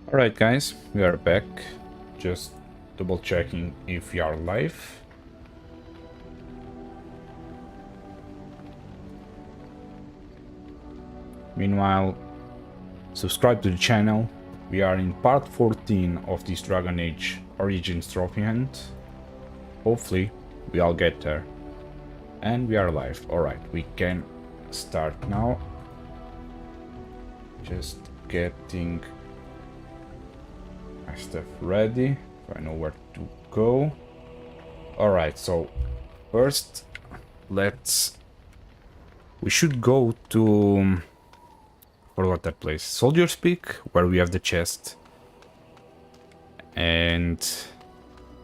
Alright guys, we are back. Just double checking if we are live. Meanwhile, subscribe to the channel. We are in part 14 of this Dragon Age Origins trophy hunt. Hopefully, we all get there. And we are live. Alright, we can start now. Just getting my stuff ready, so I know where to go. Alright, so first we should go to forgot that place, Soldier's Peak, where we have the chest, and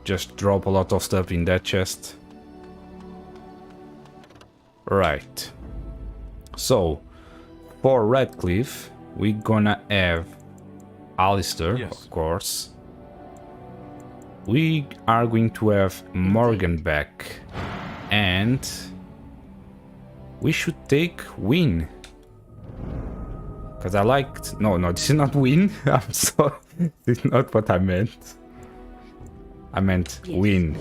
just drop a lot of stuff in that chest. Right, so for Redcliffe we're gonna have Alistair, yes. Of course. We are going to have Morgan back, and we should take Win. Because I liked... No, this is not Win. I'm sorry. This is not what I meant. I meant yes. Win.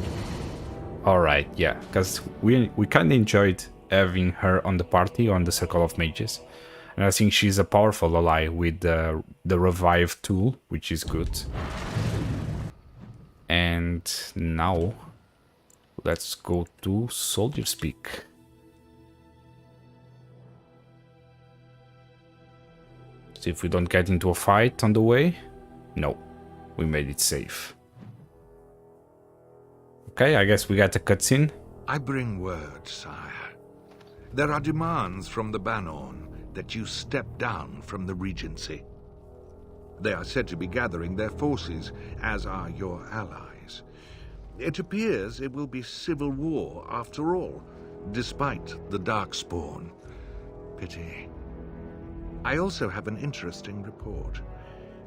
Alright, yeah. Because we kind of enjoyed having her on the party, on the Circle of Mages. And I think she's a powerful ally with the revive tool, which is good. And now, let's go to Soldier's Peak. See if we don't get into a fight on the way. No, we made it safe. Okay, I guess we got a cutscene. I bring word, sire. There are demands from the Banorn that you step down from the Regency. They are said to be gathering their forces, as are your allies. It appears it will be civil war after all, despite the darkspawn. Pity. I also have an interesting report.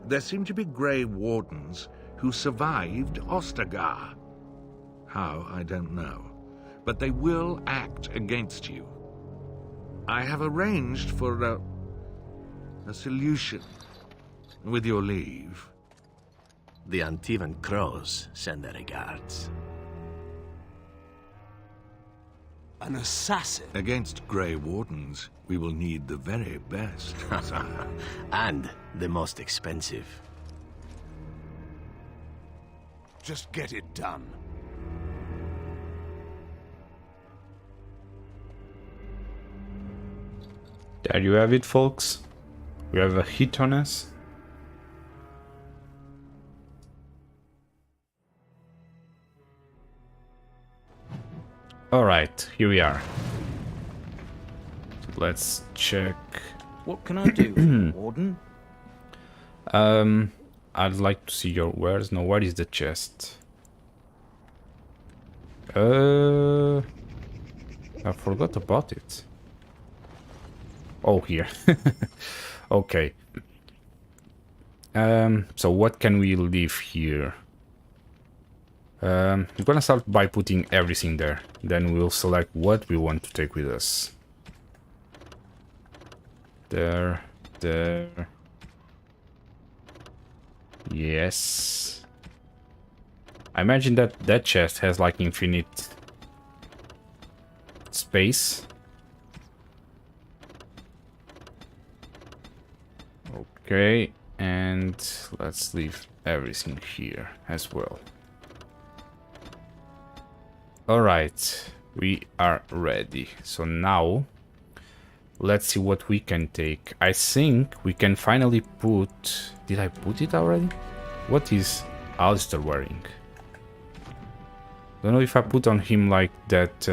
There seem to be Grey Wardens who survived Ostagar. How, I don't know. But they will act against you. I have arranged for a solution, with your leave. The Antivan Crows send their regards. An assassin? Against Grey Wardens, we will need the very best, sire. And the most expensive. Just get it done. There you have it, folks. We have a hit on us. Alright, here we are. Let's check. What can I do, Warden? I'd like to see your wares. No, where is the chest? I forgot about it. Oh, here. Okay. So what can we leave here? We're gonna start by putting everything there. Then we'll select what we want to take with us. There. Yes. I imagine that chest has like infinite space. Okay, and let's leave everything here as well. Alright, we are ready. So now, let's see what we can take. I think we can finally put... Did I put it already? What is Alistair wearing? Don't know if I put on him like that...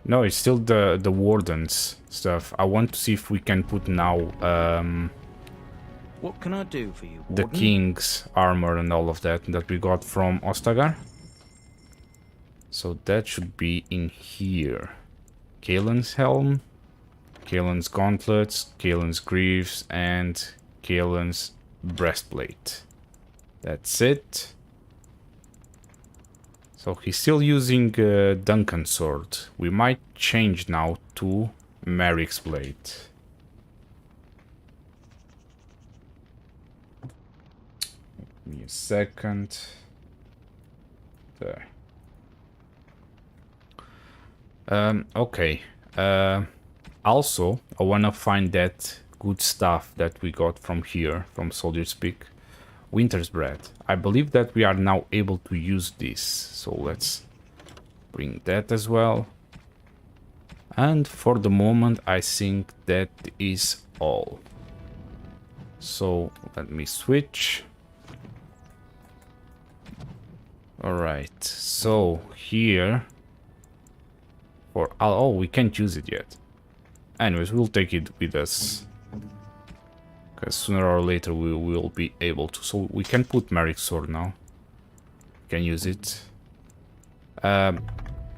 No, it's still the Warden's stuff. I want to see if we can put now what can I do for you, Warden? The King's armor and all of that we got from Ostagar. So that should be in here. Kaelin's helm, Kaelin's gauntlets, Kaelin's greaves, and Kaelin's breastplate. That's it. So he's still using Duncan's sword. We might change now to Merrick's blade. Give me a second. There. Okay. Also, I wanna find that good stuff that we got from here, from Soldier's Peak. Winter's Bread. I believe that we are now able to use this. So let's bring that as well. And for the moment, I think that is all. So let me switch. Alright, so here for oh, we can't use it yet. Anyways, we'll take it with us, because sooner or later we will be able to. So we can put Merrick's sword now. We can use it.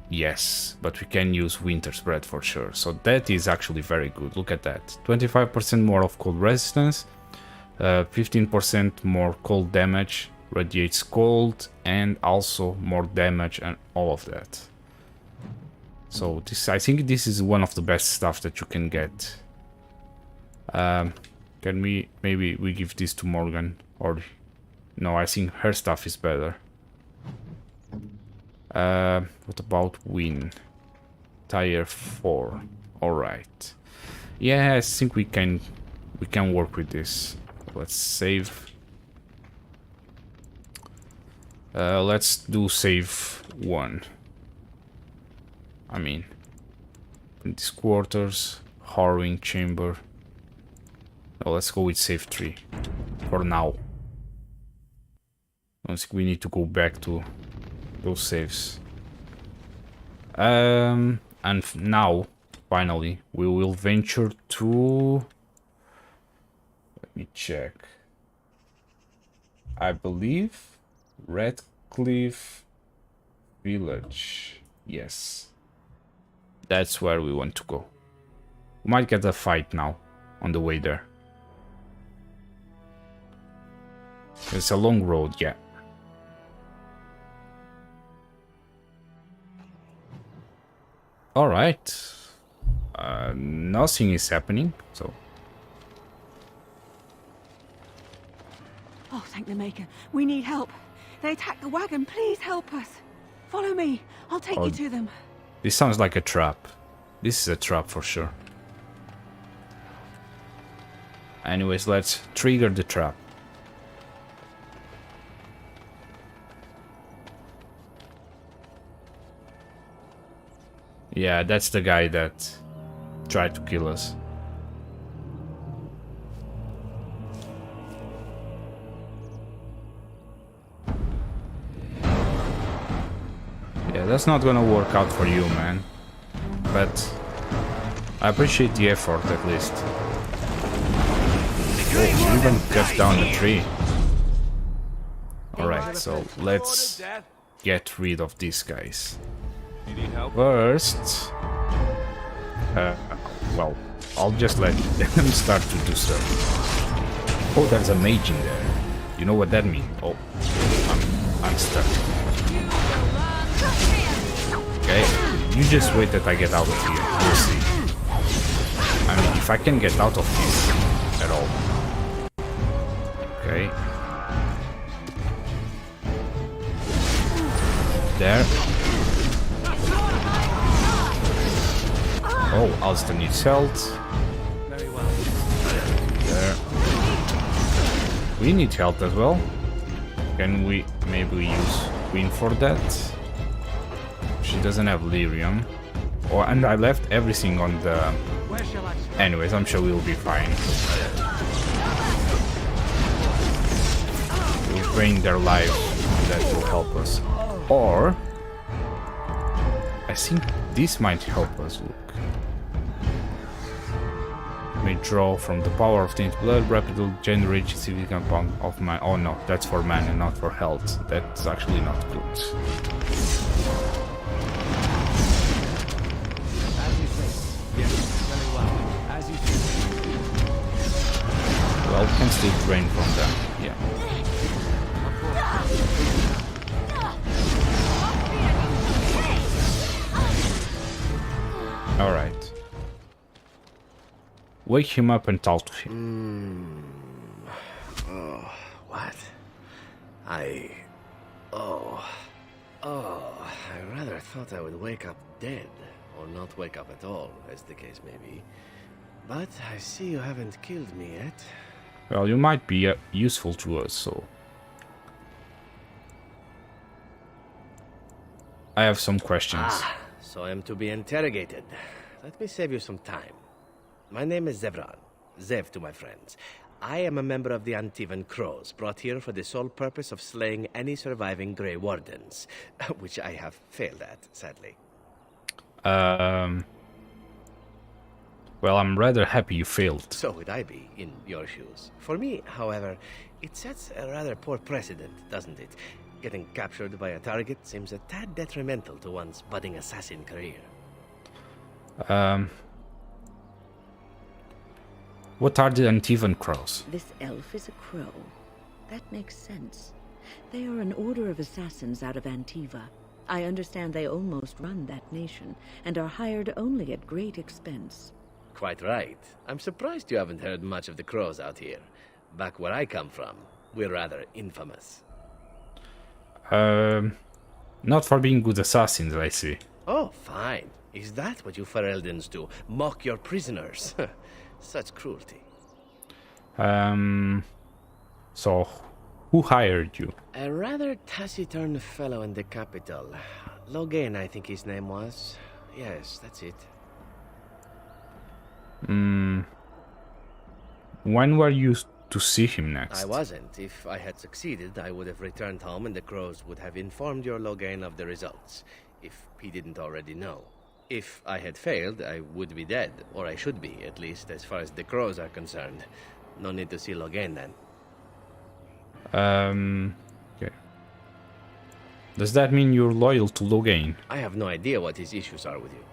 Yes, but we can use Winter's Bread for sure. So that is actually very good. Look at that. 25% more of cold resistance, 15% more cold damage, radiates cold, and also more damage and all of that. So this, I think this is one of the best stuff that you can get. Can we, maybe we give this to Morgan, or no, I think her stuff is better. What about Win? Tier 4. Alright. Yeah, I think we can work with this. Let's save. Let's do save 1. I mean, these quarters, harrowing chamber. No, let's go with save 3 for now. I don't think we need to go back to those saves. And now, finally, we will venture to. Let me check. I believe Redcliffe village. Yes. That's where we want to go. We might get a fight now on the way there. It's a long road, yeah. Alright. Nothing is happening, so. Oh, thank the Maker. We need help. They attacked the wagon. Please help us. Follow me. I'll take you to them. This sounds like a trap. This is a trap for sure. Anyways, let's trigger the trap. Yeah, that's the guy that tried to kill us. Yeah, that's not gonna work out for you, man. But I appreciate the effort at least. Oh, you even cut down the tree. Alright, so let's get rid of these guys. First, well, I'll just let them start to do so. Oh, there's a mage in there. You know what that means? Oh, I'm stuck. Okay, you just wait that I get out of here. We'll see. I mean, if I can get out of this at all. Okay. There. Oh, Alistair needs health. Very well. There. We need health as well. Can we maybe use Queen for that? She doesn't have lyrium. Oh, and I left everything on the... Where shall I start? Anyways, I'm sure we'll be fine. We'll drain their life. That will help us. Or... I think this might help us, look. May draw from the power of tainted blood, rapidly generate significant amount of mana. Oh no, that's for mana, not for health. That's actually not good. As you say. Yes, very well. As you say. Well, can still drain from them. Yeah. All right. Wake him up and talk to him. Oh, what? I rather thought I would wake up dead, or not wake up at all, as the case may be. But I see you haven't killed me yet. Well, you might be useful to us, so... I have some questions. So I am to be interrogated. Let me save you some time. My name is Zevran. Zev to my friends. I am a member of the Antivan Crows, brought here for the sole purpose of slaying any surviving Grey Wardens, which I have failed at, sadly. Well, I'm rather happy you failed. So would I be, in your shoes. For me, however, it sets a rather poor precedent, doesn't it? Getting captured by a target seems a tad detrimental to one's budding assassin career. What are the Antivan Crows? This elf is a crow. That makes sense. They are an order of assassins out of Antiva. I understand they almost run that nation, and are hired only at great expense. Quite right. I'm surprised you haven't heard much of the Crows out here. Back where I come from, we're rather infamous. Not for being good assassins, I see. Oh, fine. Is that what you Fereldans do? Mock your prisoners? Such cruelty. So, who hired you? A rather taciturn fellow in the capital. Loghain, I think his name was. Yes, that's it. When were you to see him next? I wasn't. If I had succeeded, I would have returned home and the Crows would have informed your Loghain of the results, if he didn't already know. If I had failed, I would be dead, or I should be, at least as far as the Crows are concerned. No need to see Loghain then. Okay. Does that mean you're loyal to Loghain? I have no idea what his issues are with you.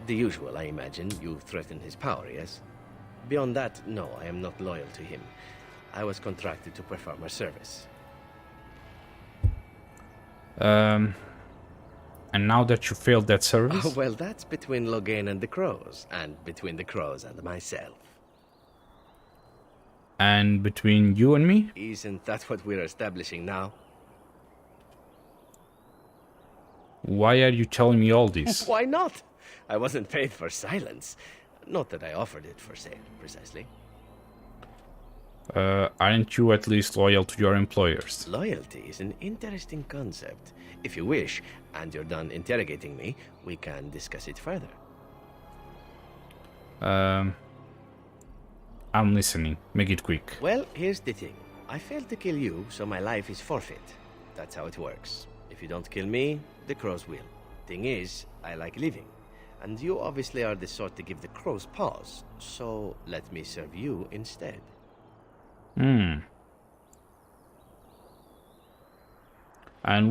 The usual, I imagine. You threaten his power, yes? Beyond that, no, I am not loyal to him. I was contracted to perform a service. And now that you failed that service? Oh, well, that's between Loghain and the Crows, and between the Crows and myself. And between you and me? Isn't that what we're establishing now? Why are you telling me all this? Why not? I wasn't paid for silence. Not that I offered it for sale, precisely. Aren't you at least loyal to your employers? Loyalty is an interesting concept. If you wish, and you're done interrogating me, we can discuss it further. I'm listening. Make it quick. Well, here's the thing. I failed to kill you, so my life is forfeit. That's how it works. If you don't kill me, the Crows will. Thing is, I like living. And you obviously are the sort to give the Crows pause, so let me serve you instead. And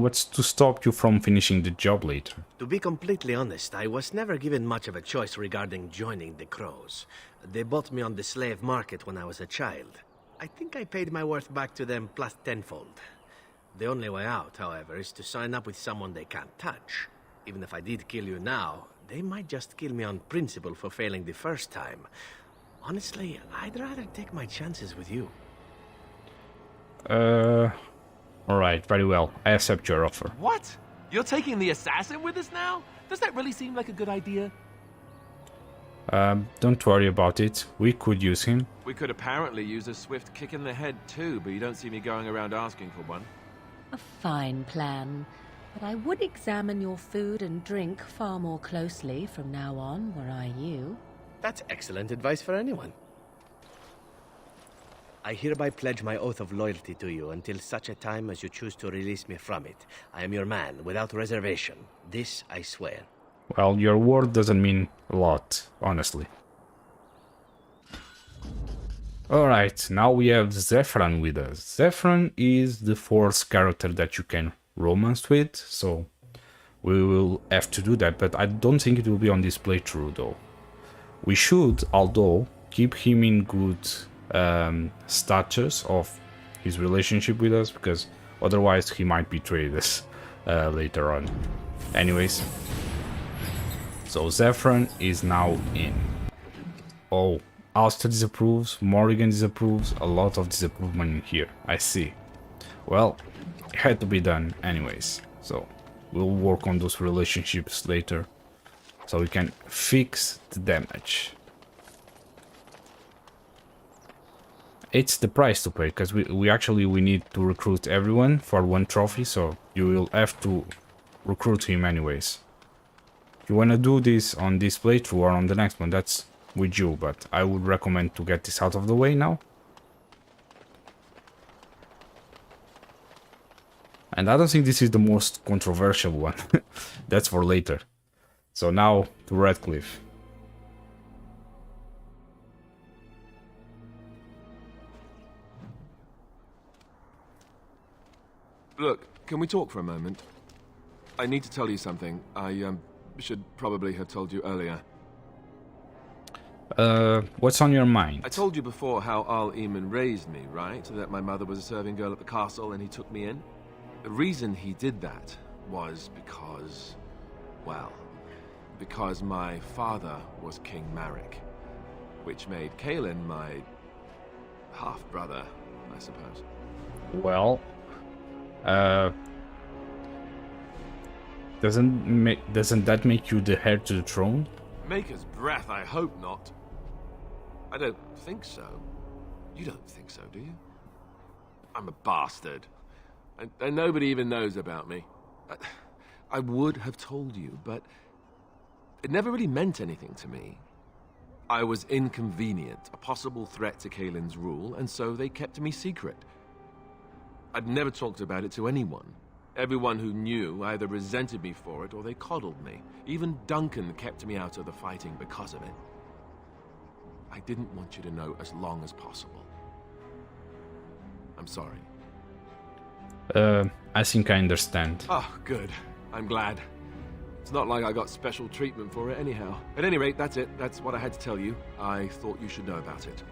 what's to stop you from finishing the job later? To be completely honest, I was never given much of a choice regarding joining the Crows. They bought me on the slave market when I was a child. I think I paid my worth back to them plus tenfold. The only way out, however, is to sign up with someone they can't touch. Even if I did kill you now, they might just kill me on principle for failing the first time. Honestly, I'd rather take my chances with you. Alright, very well. I accept your offer. What? You're taking the assassin with us now? Does that really seem like a good idea? Don't worry about it. We could use him. We could apparently use a swift kick in the head too, but you don't see me going around asking for one. A fine plan, but I would examine your food and drink far more closely from now on, were I you. That's excellent advice for anyone. I hereby pledge my oath of loyalty to you until such a time as you choose to release me from it. I am your man, without reservation. This I swear. Well, your word doesn't mean a lot, honestly. Alright, now we have Zefran with us. Zefran is the fourth character that you can romance with, so we will have to do that, but I don't think it will be on this playthrough though. We should, although, keep him in good status of his relationship with us, because otherwise he might betray us later on. Anyways, so Zefran is now in. Oh, Alster disapproves, Morrigan disapproves, a lot of disapproval here, I see. well, it had to be done anyways. So we'll work on those relationships later, so we can fix the damage. It's the price to pay, because we need to recruit everyone for 1 trophy, so you will have to recruit him anyways. If you want to do this on this playthrough or on the next one, that's with you, but I would recommend to get this out of the way now. And I don't think this is the most controversial one. That's for later. So now to Redcliffe. Look, can we talk for a moment? I need to tell you something. I should probably have told you earlier. What's on your mind? I told you before how Arl Eamon raised me, right? That my mother was a serving girl at the castle and he took me in. The reason he did that was because, well, because my father was King Marek, which made Kaelin my half-brother, I suppose. Well, doesn't that make you the heir to the throne? Maker's breath, I hope not. I don't think so. You don't think so, do you? I'm a bastard. And nobody even knows about me. I would have told you, but it never really meant anything to me. I was inconvenient, a possible threat to Kaelin's rule, and so they kept me secret. I'd never talked about it to anyone. Everyone who knew either resented me for it or they coddled me. Even Duncan kept me out of the fighting because of it. I didn't want you to know as long as possible. I'm sorry. I think I understand. Oh, good. I'm glad. It's not like I got special treatment for it anyhow. At any rate, that's it. That's what I had to tell you. I thought you should know about it.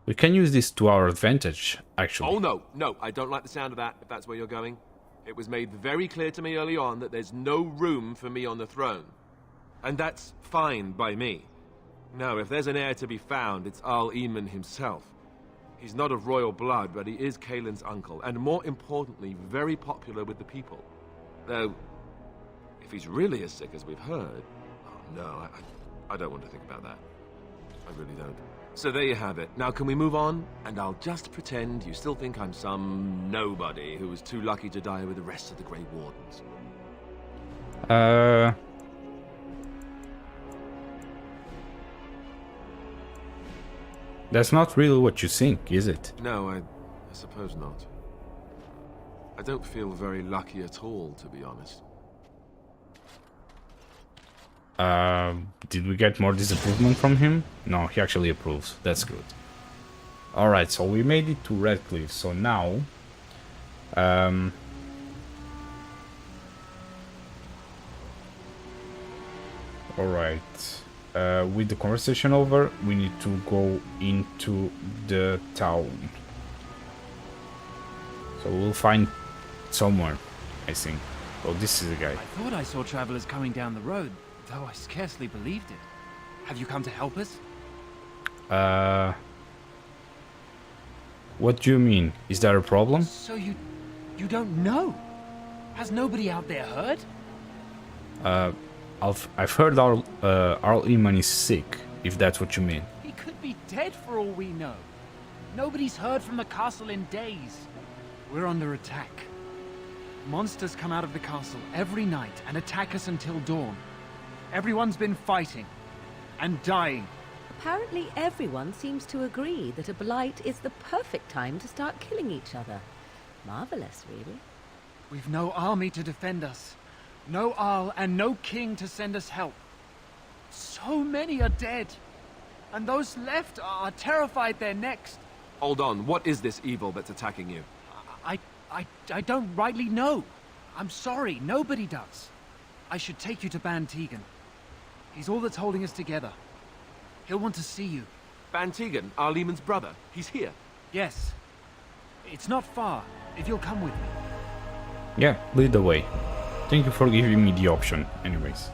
We can use this to our advantage, actually. Oh, no, I don't like the sound of that, if that's where you're going. It was made very clear to me early on that there's no room for me on the throne. And that's fine by me. No, if there's an heir to be found, it's Arl Eamon himself. He's not of royal blood, but he is Kaelin's uncle, and more importantly, very popular with the people. Though, if he's really as sick as we've heard... Oh, no, I don't want to think about that. I really don't. So there you have it. Now can we move on? And I'll just pretend you still think I'm some nobody who was too lucky to die with the rest of the Grey Wardens. That's not really what you think, is it? No, I suppose not. I don't feel very lucky at all, to be honest. Did we get more disapproval from him? No, he actually approves. That's good. Alright, so we made it to Redcliffe. So now... Alright. With the conversation over, we need to go into the town. So we'll find someone, I think. Oh, this is the guy. I thought I saw travelers coming down the road, though I scarcely believed it. Have you come to help us? What do you mean? Is there a problem? So you don't know? Has nobody out there heard? I've heard Arl Eamon is sick, if that's what you mean. He could be dead for all we know. Nobody's heard from the castle in days. We're under attack. Monsters come out of the castle every night and attack us until dawn. Everyone's been fighting and dying. Apparently everyone seems to agree that a blight is the perfect time to start killing each other. Marvelous, really. We've no army to defend us. No Arl and no king to send us help. So many are dead. And those left are terrified they're next. Hold on, what is this evil that's attacking you? I don't rightly know. I'm sorry, nobody does. I should take you to Ban Tegan. He's all that's holding us together. He'll want to see you. Ban Tegan, Arl Eamon's brother. He's here. Yes. It's not far, if you'll come with me. Yeah, lead the way. Thank you for giving me the option, anyways.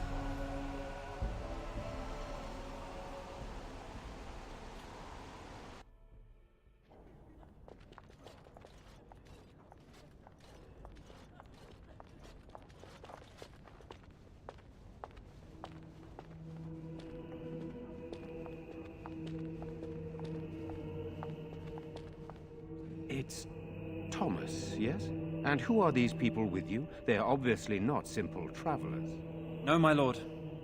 Thomas, yes? And who are these people with you? They are obviously not simple travelers. No, my lord.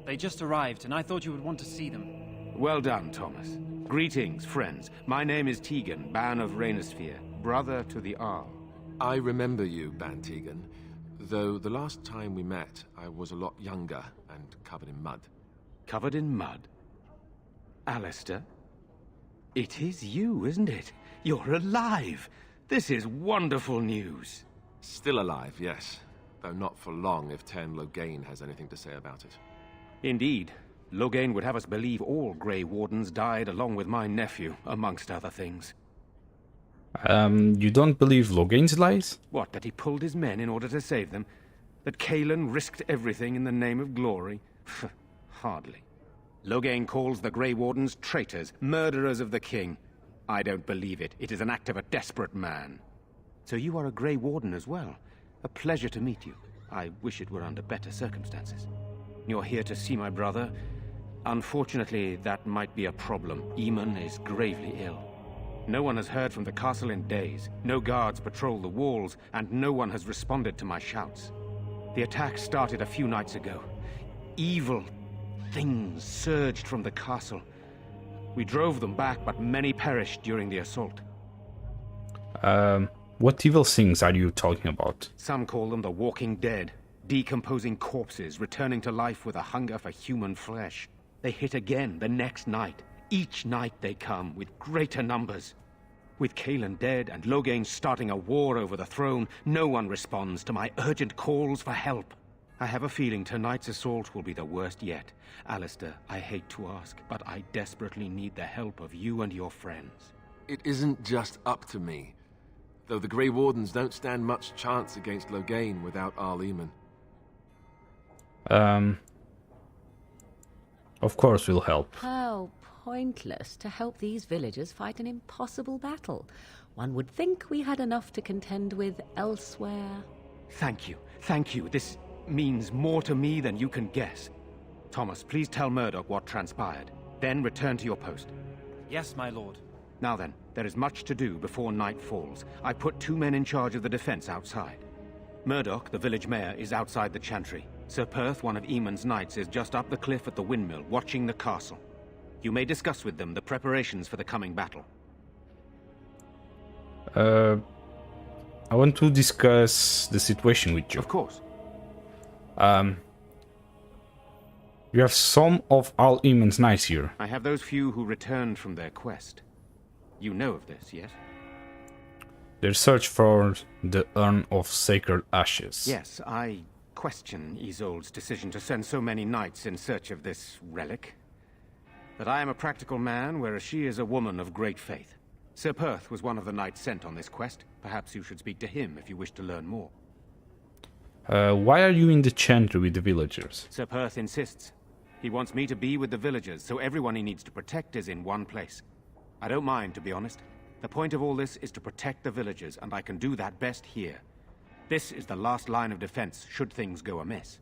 They just arrived, and I thought you would want to see them. Well done, Thomas. Greetings, friends. My name is Tegan, Ban of Rainisfere, brother to the Arl. I remember you, Ban Tegan, though the last time we met, I was a lot younger and covered in mud. Covered in mud? Alistair? It is you, isn't it? You're alive! This is wonderful news. Still alive, yes. Though not for long if Ten Loghain has anything to say about it. Indeed. Loghain would have us believe all Grey Wardens died along with my nephew, amongst other things. You don't believe Loghain's lies? What, that he pulled his men in order to save them? That Cailan risked everything in the name of glory? Hardly. Loghain calls the Grey Wardens traitors, murderers of the king. I don't believe it. It is an act of a desperate man. So you are a Grey Warden as well. A pleasure to meet you. I wish it were under better circumstances. You're here to see my brother. Unfortunately, that might be a problem. Eamon is gravely ill. No one has heard from the castle in days. No guards patrol the walls, and no one has responded to my shouts. The attack started a few nights ago. Evil things surged from the castle. We drove them back, but many perished during the assault. What evil things are you talking about? Some call them the walking dead. Decomposing corpses, returning to life with a hunger for human flesh. They hit again the next night. Each night they come, with greater numbers. With Cailan dead and Loghain starting a war over the throne, no one responds to my urgent calls for help. I have a feeling tonight's assault will be the worst yet. Alistair, I hate to ask, but I desperately need the help of you and your friends. It isn't just up to me. Though the Grey Wardens don't stand much chance against Loghain without Arl Eamon. Of course we'll help. How pointless to help these villagers fight an impossible battle. One would think we had enough to contend with elsewhere. Thank you. Thank you. This means more to me than you can guess. Thomas, please tell Murdoch what transpired. Then return to your post. Yes, my lord. Now then, there is much to do before night falls. I put 2 men in charge of the defense outside. Murdoch, the village mayor, is outside the chantry. Sir Perth, one of Eamon's knights, is just up the cliff at the windmill, watching the castle. You may discuss with them the preparations for the coming battle. I want to discuss the situation with you. Of course. You have some of Arl Eamon's knights here. I have those few who returned from their quest. You know of this, yes? Their search for the Urn of Sacred Ashes. Yes, I question Isolde's decision to send so many knights in search of this relic. But I am a practical man, whereas she is a woman of great faith. Sir Perth was one of the knights sent on this quest. Perhaps you should speak to him if you wish to learn more. Why are you in the chantry with the villagers? Sir Perth insists. He wants me to be with the villagers, so everyone he needs to protect is in one place. I don't mind, to be honest. The point of all this is to protect the villagers, and I can do that best here. This is the last line of defense, should things go amiss.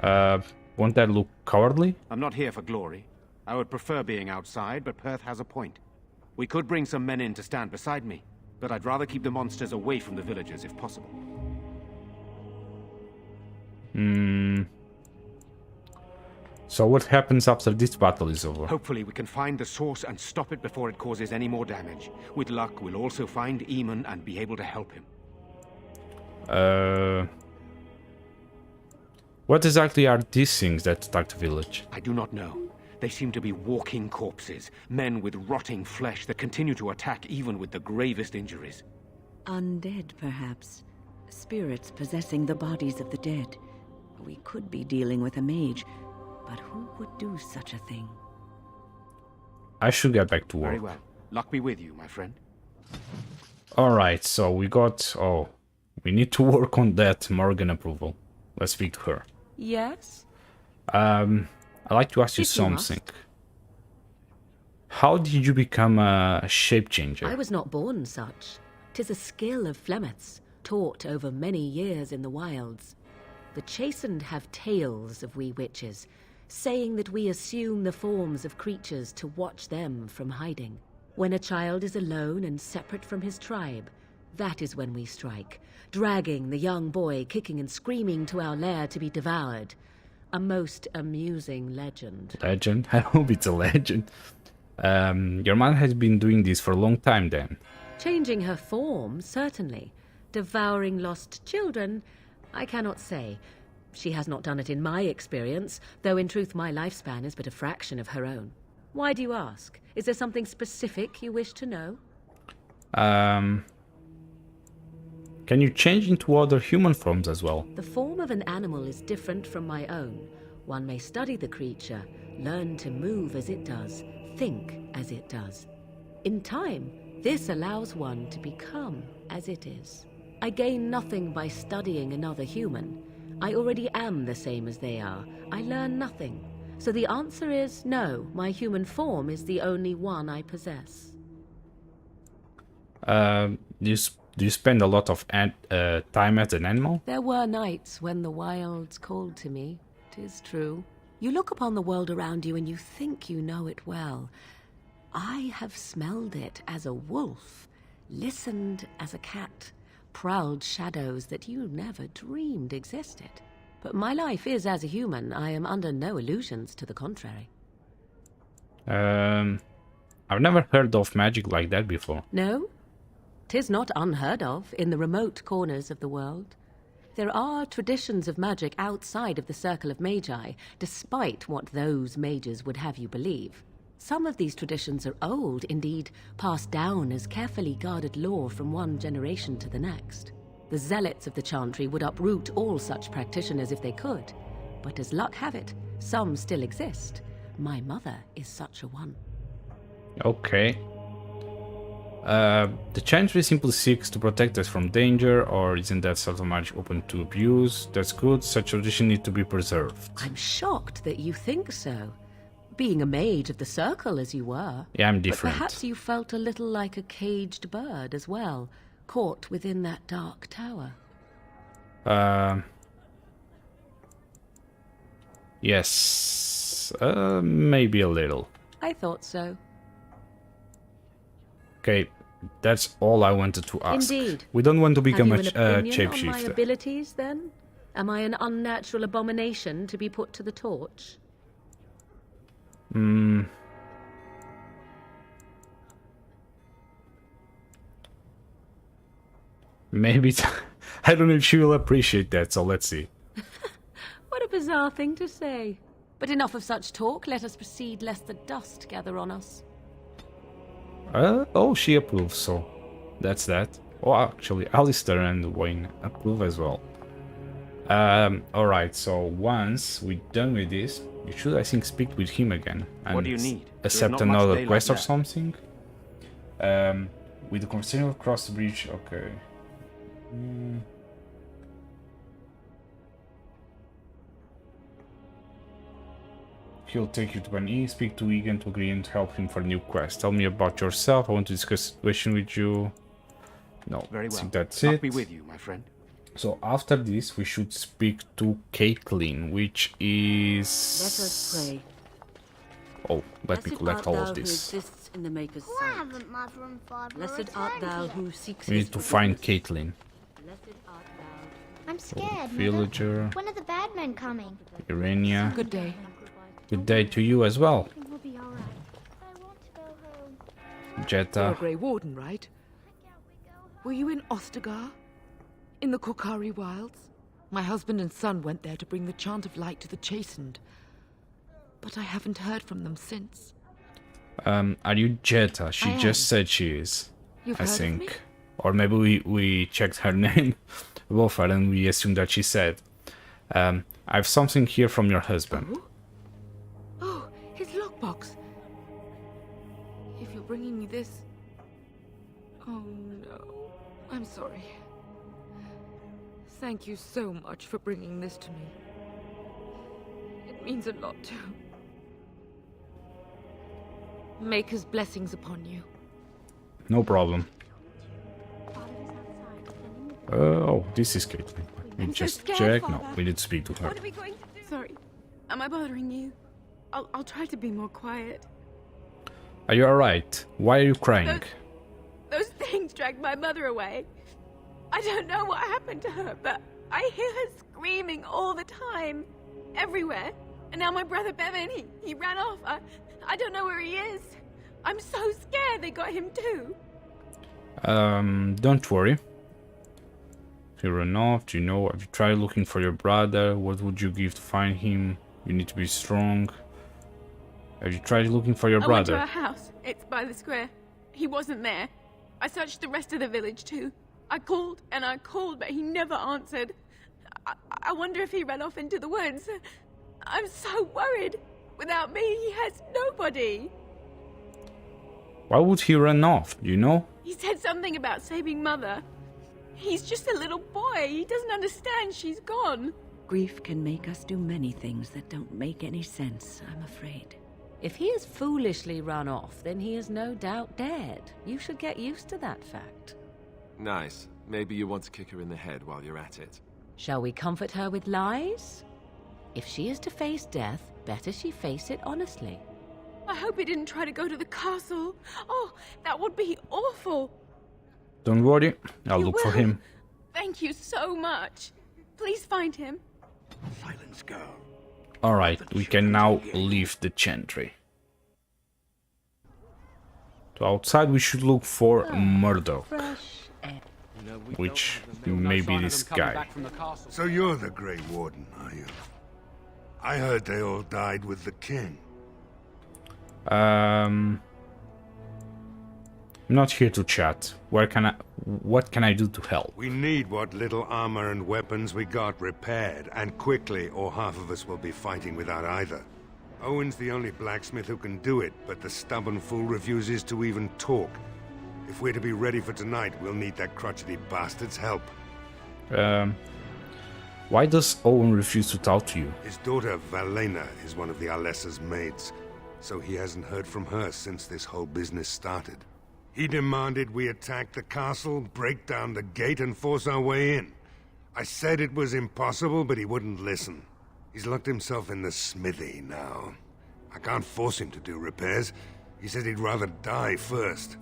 Won't that look cowardly? I'm not here for glory. I would prefer being outside, but Perth has a point. We could bring some men in to stand beside me, but I'd rather keep the monsters away from the villagers if possible. So what happens after this battle is over? Hopefully we can find the source and stop it before it causes any more damage. With luck, we'll also find Eamon and be able to help him. What exactly are these things that attack the village? I do not know. They seem to be walking corpses, men with rotting flesh that continue to attack even with the gravest injuries. Undead, perhaps. Spirits possessing the bodies of the dead. We could be dealing with a mage, but who would do such a thing? I should get back to work. Very well. Luck be with you, my friend. Alright, so we got... Oh, we need to work on that Morgan approval. Let's speak to her. Yes? I'd like to ask you something. How did you become a shape changer? I was not born such. 'Tis a skill of Flemeth's, taught over many years in the wilds. The chastened have tales of we witches, saying that we assume the forms of creatures to watch them from hiding. When a child is alone and separate from his tribe, That is when we strike, dragging the young boy kicking and screaming to our lair to be devoured. A most amusing legend. Legend? I hope it's a legend. Your mother has been doing this for a long time then. Changing her form, certainly. Devouring lost children, I cannot say. She has not done it in my experience, though in truth my lifespan is but a fraction of her own. Why do you ask? Is there something specific you wish to know? Can you change into other human forms as well? The form of an animal is different from my own. One may study the creature, learn to move as it does, think as it does. In time, this allows one to become as it is. I gain nothing by studying another human. I already am the same as they are. I learn nothing. So the answer is no, my human form is the only one I possess. Do you spend a lot of time as an animal? There were nights when the wilds called to me, 'tis true. You look upon the world around you and you think you know it well. I have smelled it as a wolf, listened as a cat, prowled shadows that you never dreamed existed. But my life is as a human. I am under no illusions to the contrary. I've never heard of magic like that before. No? 'Tis not unheard of in the remote corners of the world. There are traditions of magic outside of the circle of magi, despite what those mages would have you believe. Some of these traditions are old, indeed, passed down as carefully guarded lore from one generation to the next. The zealots of the chantry would uproot all such practitioners if they could. But as luck have it, some still exist. My mother is such a one. Okay. The chantry simply seeks to protect us from danger, or isn't that sort of magic open to abuse? That's good, such tradition need to be preserved. I'm shocked that you think so. Being a mage of the circle as you were. Yeah, I'm different. But perhaps you felt a little like a caged bird as well, caught within that dark tower. Yes. Maybe a little. I thought so. Okay, that's all I wanted to ask. Indeed. We don't want to become a Have you an opinion on my shapeshifter. abilities, then? Am I an unnatural abomination to be put to the torch? Maybe. I don't know if she will appreciate that, so let's see. What a bizarre thing to say. But enough of such talk. Let us proceed, lest the dust gather on us. Oh, she approves, so that's that. Oh, actually, Alistair and Wayne approve as well. Alright, so once we're done with this, you should, I think, speak with him again. And What do you need? accept There's not much another daylight quest or left. something. With the conversation across the bridge, okay. He'll take you to an inn, speak to Egan to agree and help him for a new quest. Tell me about yourself, I want to discuss the situation with you. No, Very I well. think that's I'll it. be with you, my friend. So after this, we should speak to Caitlin, which is... Let us pray. Oh, let me Blessed collect art all thou of who this. exists in the Maker's Why sight. haven't Mother and Father Blessed art returned thou yet? who seeks We his need to find forgiveness. Caitlin. Blessed art thou. I'm scared, Mother. Villager, When are the bad men coming? Irenia. Good day. Good day to you as well, I think we'll be alright. I want to go home. You're a Jetta. Grey Warden, right? Can't we go home? Were you in Ostagar? In the Kokari Wilds? My husband and son went there to bring the chant of light to the chastened. But I haven't heard from them since. Are you Jetta? She I just am. said she is, You've I heard of me? think. Or maybe we checked her name, both and we assumed that she said. I have something here from your husband. Oh? Oh, his lockbox. If you're bringing me this... Oh no, I'm sorry. Thank you so much for bringing this to me. It means a lot to... Maker's blessings upon you. No problem. Father is outside, defending the Oh, this is Caitlin. We I'm so just scared, check. No, Father. we need to speak to her. What are we going to do? Sorry. Am I bothering you? I'll try to be more quiet. Are you alright? Why are you crying? Those things dragged my mother away. I don't know what happened to her, but I hear her screaming all the time. Everywhere. And now my brother Bevan, he ran off. I don't know where he is. I'm so scared they got him too. Don't worry. He ran off, do you know? Have you tried looking for your brother? What would you give to find him? You need to be strong. Have you tried looking for your I went to brother? our house. It's by the square. He wasn't there. I searched the rest of the village too. I called and I called, but he never answered. I wonder if he ran off into the woods. I'm so worried. Without me, he has nobody. Why would he run off, do you know? He said something about saving Mother. He's just a little boy. He doesn't understand she's gone. Grief can make us do many things that don't make any sense, I'm afraid. If he has foolishly run off, then he is no doubt dead. You should get used to that fact. Nice. Maybe you want to kick her in the head while you're at it. Shall we comfort her with lies? If she is to face death, better she face it honestly. I hope he didn't try to go to the castle. Oh, that would be awful. Don't worry, I'll You look for will? him. Thank you so much. Please find him. Silence, girl. Alright, we can now leave the chantry. So outside we should look for Murdoch, which may be this guy. So you're the Grey Warden, are you? I heard they all died with the king. I'm not here to chat. What can I do to help? We need what little armor and weapons we got repaired, and quickly, or half of us will be fighting without either. Owen's the only blacksmith who can do it, but the stubborn fool refuses to even talk. If we're to be ready for tonight, we'll need that crotchety bastard's help. Why does Owen refuse to talk to you? His daughter, Valena, is one of the Alessa's maids, so he hasn't heard from her since this whole business started. He demanded we attack the castle, break down the gate, and force our way in. I said it was impossible, but he wouldn't listen. He's locked himself in the smithy now. I can't force him to do repairs. He said he'd rather die first.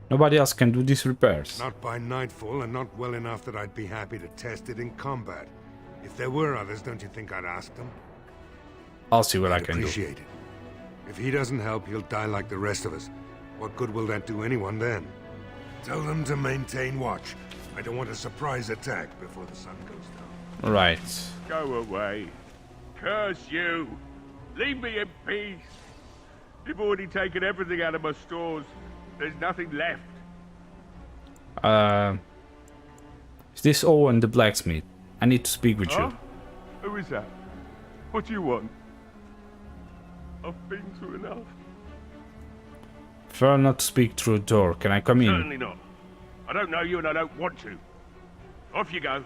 Nobody else can do these repairs. Not by nightfall, and not well enough that I'd be happy to test it in combat. If there were others, don't you think I'd ask them? I'll see what I I'd can do. appreciate it. If he doesn't help, he'll die like the rest of us. What good will that do anyone then? Tell them to maintain watch. I don't want a surprise attack before the sun goes down. Right. Go away. Curse you. Leave me in peace. You've already taken everything out of my stores. There's nothing left. Is this Owen the blacksmith? I need to speak with Huh? you. Who is that? What do you want? I've been through enough. Prefer not to speak through a door. Can I come in? Certainly not. I don't know you and I don't want to. Off you go.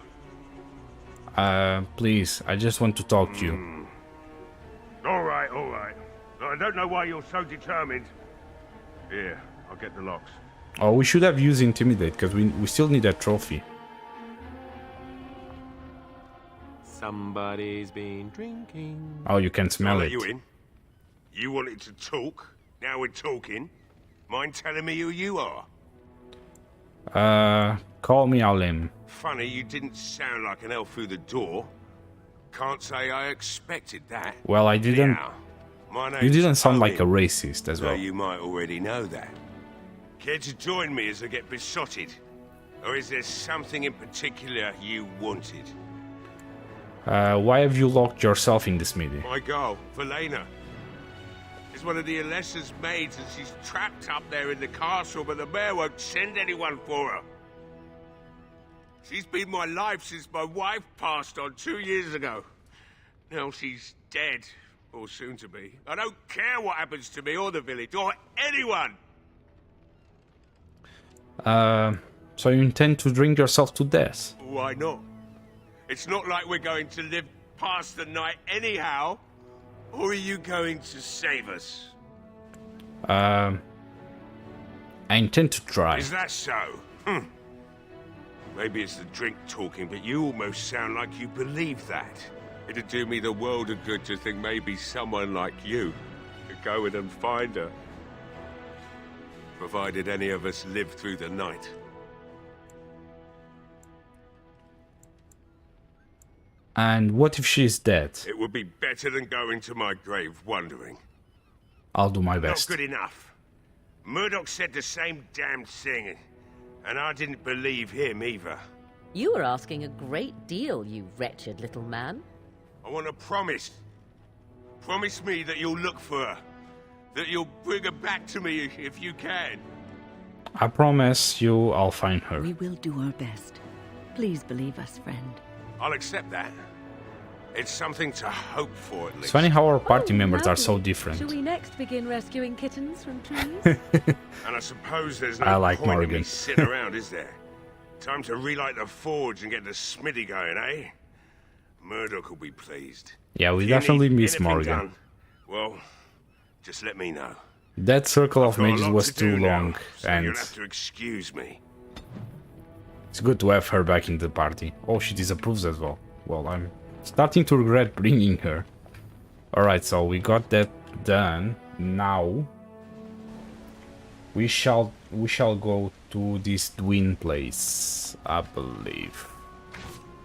Please, I just want to talk to you. All right, all right. I don't know why you're so determined. Here, I'll get the locks. Oh, we should have used Intimidate, because we still need that trophy. Somebody's been drinking. Oh, you can smell I'll it. let you in. You wanted to talk. Now we're talking. Mind telling me who you are? Call me Alim. Funny, you didn't sound like an elf through the door. Can't say I expected that. Well, I didn't. Anyhow, my name's You didn't sound like a Owen, racist as though well. you might already know that. Care to join me as I get besotted? Or is there something in particular you wanted? Why have you locked yourself in this meeting? My girl, Valena, is one of the Alessa's maids and she's trapped up there in the castle, but the mayor won't send anyone for her. She's been my life since my wife passed on 2 years ago. Now she's dead, or soon to be. I don't care what happens to me or the village, or anyone! So you intend to drink yourself to death? Why not? It's not like we're going to live past the night anyhow. Or are you going to save us? I intend to try. Is that so? Maybe it's the drink talking, but you almost sound like you believe that. It'd do me the world of good to think maybe someone like you could go in and find her. provided any of us live through the night. And what if she's dead? It would be better than going to my grave wondering. I'll do my Not best. good enough. Murdoch said the same damn thing, and I didn't believe him either. You were asking a great deal, you wretched little man. I want a promise. Promise me that you'll look for her. That you'll bring her back to me if you can. I promise you I'll find her. We will do our best. Please believe us, friend. I'll accept that. It's something to hope for, at least. It's funny how our party Oh, members are lovely. so different. Shall we next begin rescuing kittens from trees? And I suppose there's no I like point in Morgan. me sitting around, is there? Time to relight the forge and get the smithy going, eh? Murdoch will be pleased. Yeah, we If you definitely need miss anything Morgan. done, well, just let me know. That circle of Got a mages lot was to do too now, long, so and you'll have to excuse me. it's good to have her back in the party. Oh, she disapproves as well. Well, I'm starting to regret bringing her. Alright, so we got that done. Now we shall go to this Dwin place, I believe.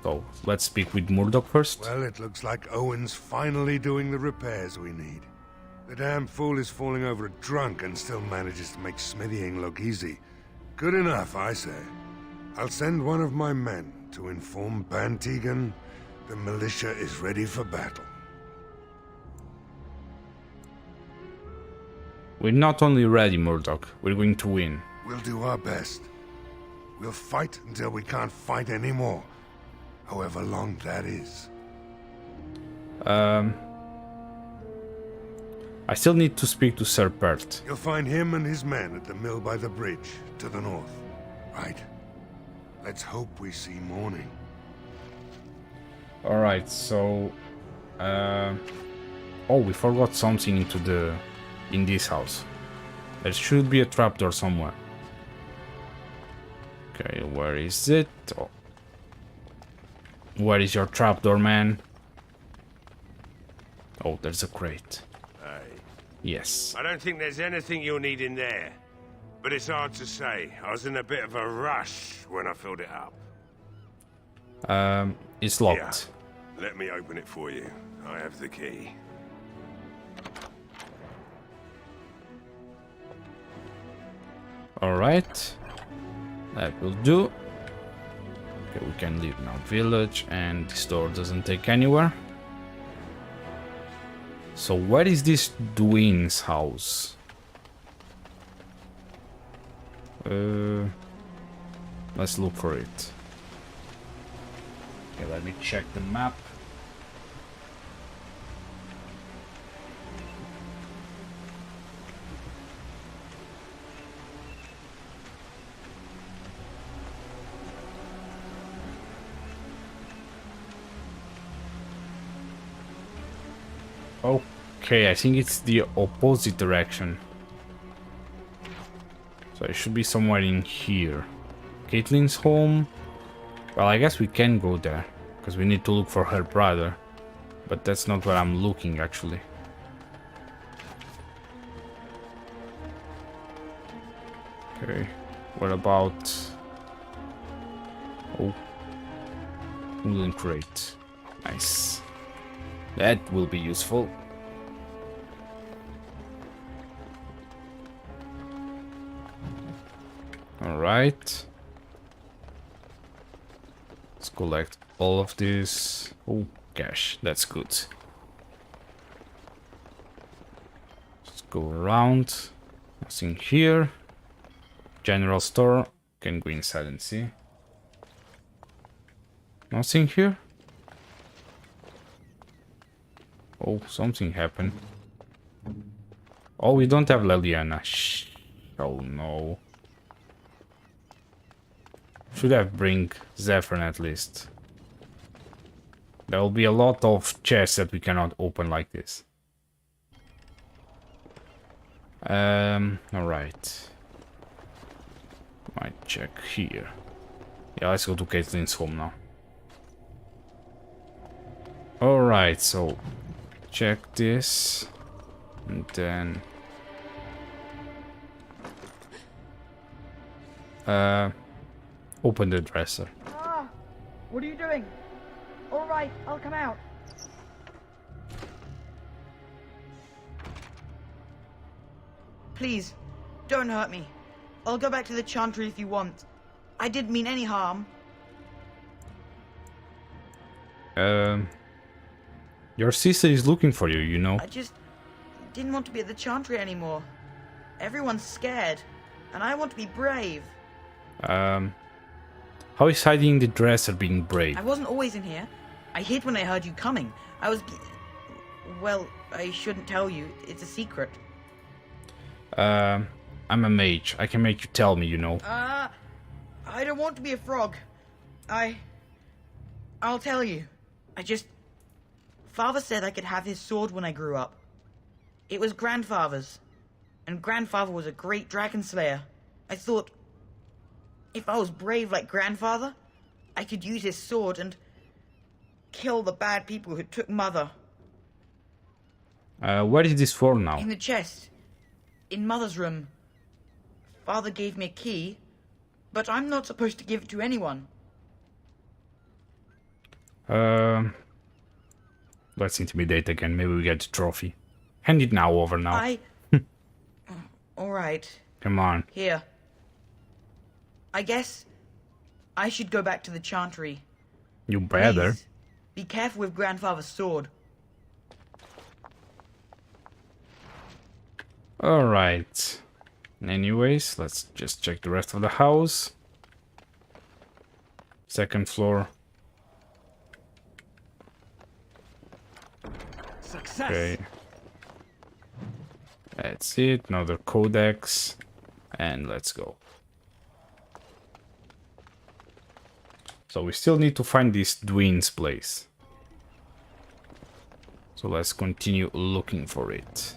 So let's speak with Murdoch first. Well, it looks like Owen's finally doing the repairs we need. The damn fool is falling over a drunk and still manages to make smithying look easy. Good enough, I say. I'll send one of my men to inform Bantegan the militia is ready for battle. We're not only ready, Murdoch, we're going to win. We'll do our best. We'll fight until we can't fight anymore, however long that is. I still need to speak to Sir Pert. You'll find him and his men at the mill by the bridge, to the north. Right. Let's hope we see morning. Alright, so oh, we forgot something in this house. There should be a trapdoor somewhere. Okay, where is it? Oh. Where is your trapdoor, man? Oh, there's a crate. Hey. Yes. I don't think there's anything you'll need in there. But it's hard to say. I was in a bit of a rush when I filled it up. It's locked. Yeah. Let me open it for you. I have the key. Alright. That will do. Okay, we can leave now village, and this door doesn't take anywhere. So where is this Dwin's house? Let's look for it. Okay, let me check the map. Okay, I think it's the opposite direction. So it should be somewhere in here. Caitlin's home. Well, I guess we can go there, because we need to look for her brother. But that's not where I'm looking, actually. Okay, what about... Oh. Wooden crate. Nice. That will be useful. Alright. Let's collect all of this. Oh, cash. That's good. Let's go around. Nothing here. General store. Can go inside and see. Nothing here. Oh, something happened. Oh, we don't have Leliana. Shh. Oh no. Should have bring Zephyrin at least. There will be a lot of chests that we cannot open like this. Alright. Might check here. Yeah, let's go to Caitlin's home now. Alright, so check this. And then Open the dresser. Ah! What are you doing? Alright, I'll come out. Please, don't hurt me. I'll go back to the Chantry if you want. I didn't mean any harm. Your sister is looking for you, you know. I just didn't want to be at the Chantry anymore. Everyone's scared, and I want to be brave. How is hiding the dresser being brave? I wasn't always in here. I hid when I heard you coming. I was... Well, I shouldn't tell you. It's a secret. I'm a mage. I can make you tell me, you know. I don't want to be a frog. I'll tell you. Father said I could have his sword when I grew up. It was Grandfather's. And Grandfather was a great dragon slayer. I thought, if I was brave like Grandfather, I could use his sword and kill the bad people who took Mother. Where is this for now? In the chest. In Mother's room. Father gave me a key, but I'm not supposed to give it to anyone. Let's intimidate again. Maybe we get the trophy. Hand it now over now. Alright. Come on. Here. I guess I should go back to the Chantry. You better. Please, be careful with Grandfather's sword. Alright. Anyways, let's just check the rest of the house. Second floor. Success. Okay. That's it. Another codex. And let's go. So we still need to find this Dwyn's place. So let's continue looking for it.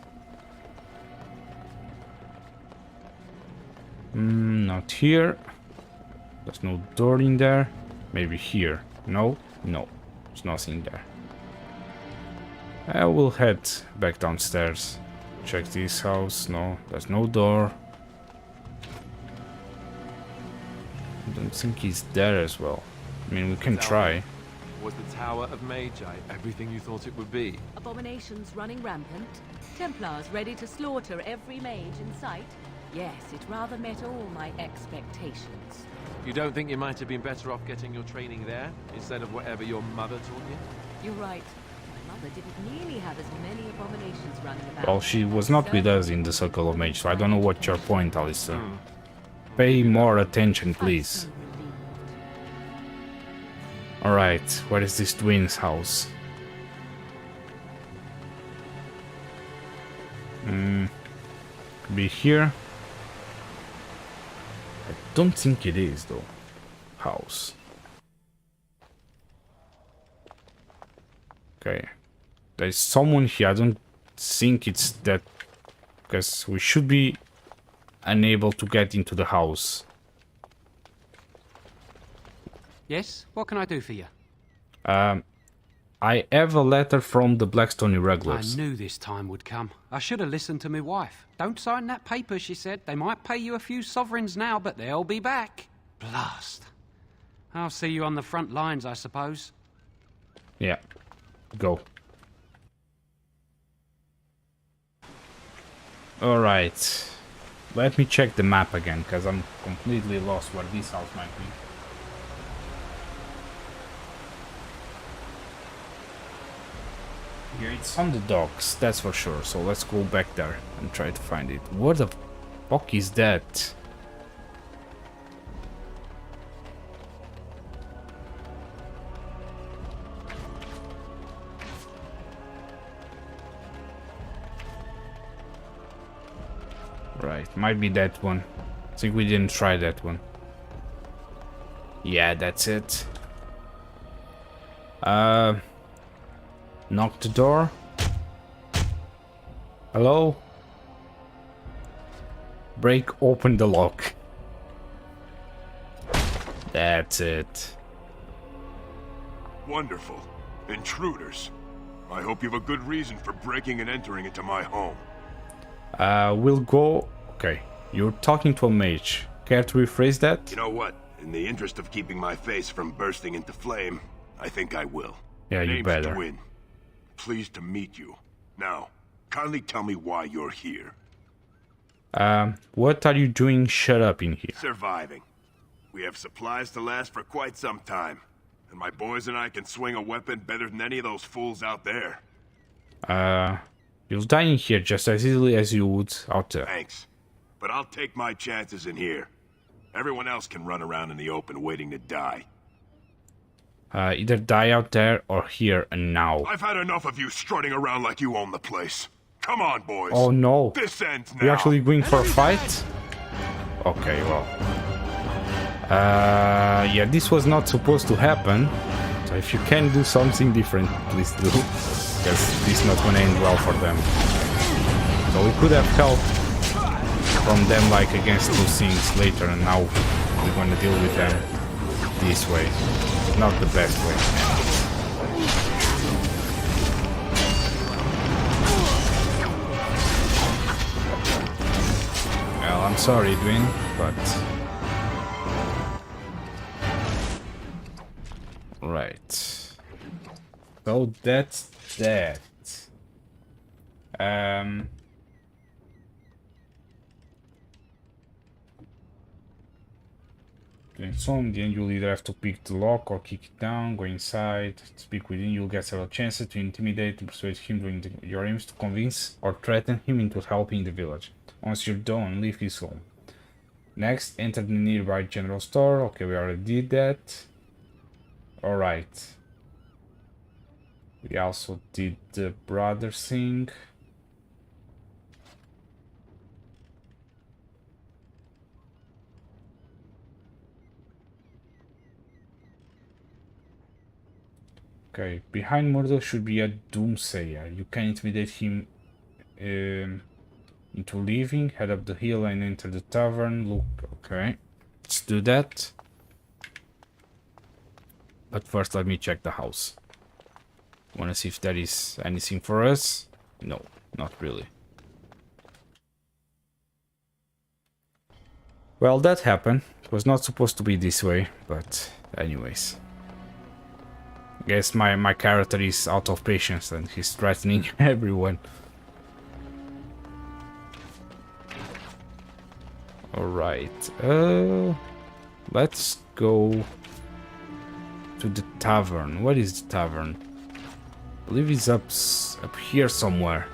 Not here. There's no door in there. Maybe here. No? No. There's nothing there. I will head back downstairs. Check this house. No, there's no door. I don't think he's there as well. I mean, we can try. Was the Tower of Magi everything you thought it would be? Abominations running rampant? Templars ready to slaughter every mage in sight? Yes, it rather met all my expectations. You don't think you might have been better off getting your training there, instead of whatever your mother taught you? You're right. My mother didn't nearly have as many abominations running about. Well, she was not with us in the Circle of Mage, so I don't know what's your point, Alistair. Pay more attention, please. Alright, where is this Dwyn's house? Could be here. I don't think it is, though. House. Okay. There's someone here. I don't think it's that... Because we should be unable to get into the house. Yes? What can I do for you? I have a letter from the Blackstone Irregulars. I knew this time would come. I should have listened to my wife. Don't sign that paper, she said. They might pay you a few sovereigns now, but they'll be back. Blast. I'll see you on the front lines, I suppose. Yeah. Go. Alright. Let me check the map again, because I'm completely lost where this house might be. Yeah, it's on the docks, that's for sure. So let's go back there and try to find it. What the fuck is that? Right, might be that one. I think we didn't try that one. Yeah, that's it. Knock the door. Hello? Break open the lock. That's it. Wonderful. Intruders. I hope you have a good reason for breaking and entering into my home. We'll go... Okay, you're talking to a mage. care to rephrase that? You know what? In the interest of keeping my face from bursting into flame, I think I will. Yeah, you Name's better. Dwyn. Pleased to meet you. Now, kindly tell me why you're here. What are you doing shut up in here? Surviving. We have supplies to last for quite some time. And my boys and I can swing a weapon better than any of those fools out there. You'll die in here just as easily as you would out there. Thanks. But I'll take my chances in here. Everyone else can run around in the open waiting to die. Either die out there or here and now. I've had enough of you strutting around like you own the place. Come on, boys. Oh no. This ends now. We're actually going for a fight? Okay, well. Yeah, this was not supposed to happen. So if you can do something different, please do. Because this is not gonna end well for them. So we could have help from them like against those things later, and now we're gonna deal with them this way. Not the best way. Well, I'm sorry, Dwyn, but... Right. So that's that. Doing some, then you'll either have to pick the lock or kick it down, go inside, speak with him. You'll get several chances to intimidate and persuade him during your aims to convince or threaten him into helping the village. Once you're done, leave his home. Next, enter the nearby general store. Okay, we already did that. Alright. We also did the brother thing. Okay, behind Murder should be a doomsayer. You can intimidate him into leaving, head up the hill and enter the tavern. Look, okay, let's do that. But first let me check the house. Wanna see if there is anything for us? No, not really. Well, that happened. It was not supposed to be this way, but anyways. Guess my character is out of patience and he's threatening everyone. Alright, let's go to the tavern. What is the tavern? I believe it's up here somewhere.